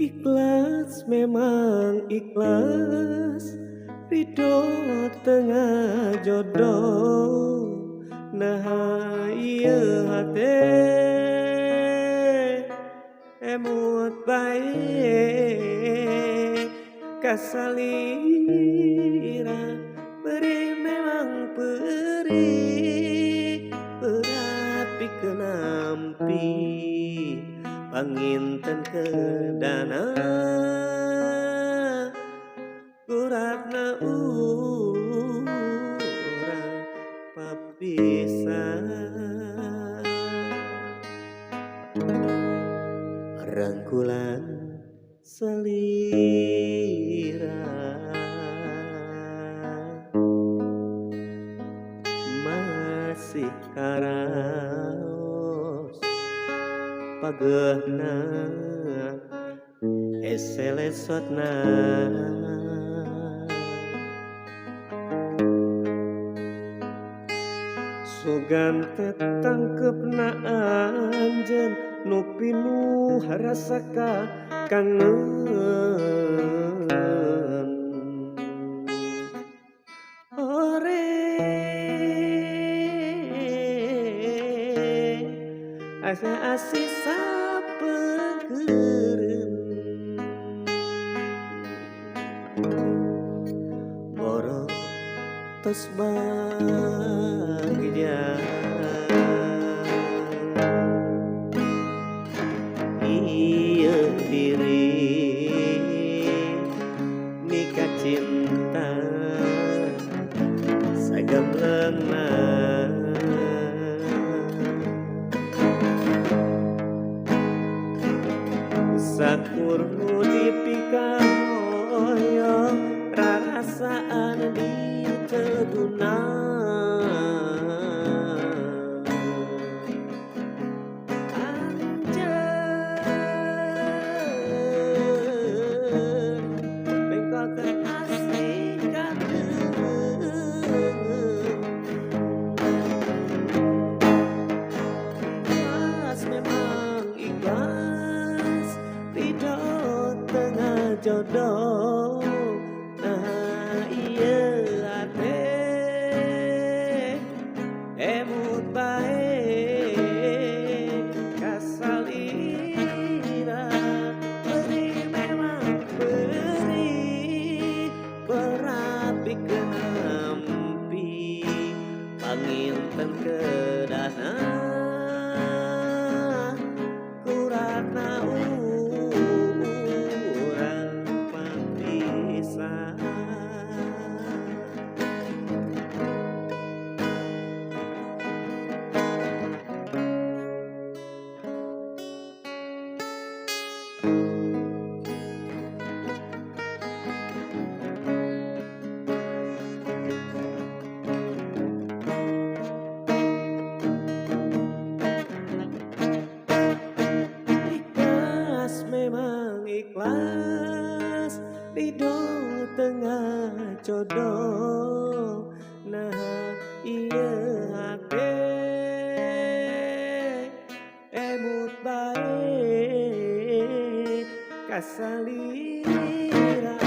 Ikhlas memang ikhlas, ridho tengah jodoh. Nah iya hati emut baik kasalira beri memang beri berat pikeun nampi panginten ke dana kuratna urang papisan rangkulan selira masih karaos pagehna eselesotna sugan tetangkepna anjeun nu pinuh rasa kangen ore asa asih sapeukeun boro tos bagja ieu diri nikah cinta sagemleungna sakur nu dipikahoyong rarasaan di teduna anjeun bengkol teh asih kadeung ikhlas memang ikhlas ridho tengah jodoh. Nah iya ate emut bae kasalira beri memang beri berat pikeun nampi panginten keudahna kuratna urang papisan ikhlas memang ikhlas ridho tengah jodoh. Nah iya hati emut bae kasalira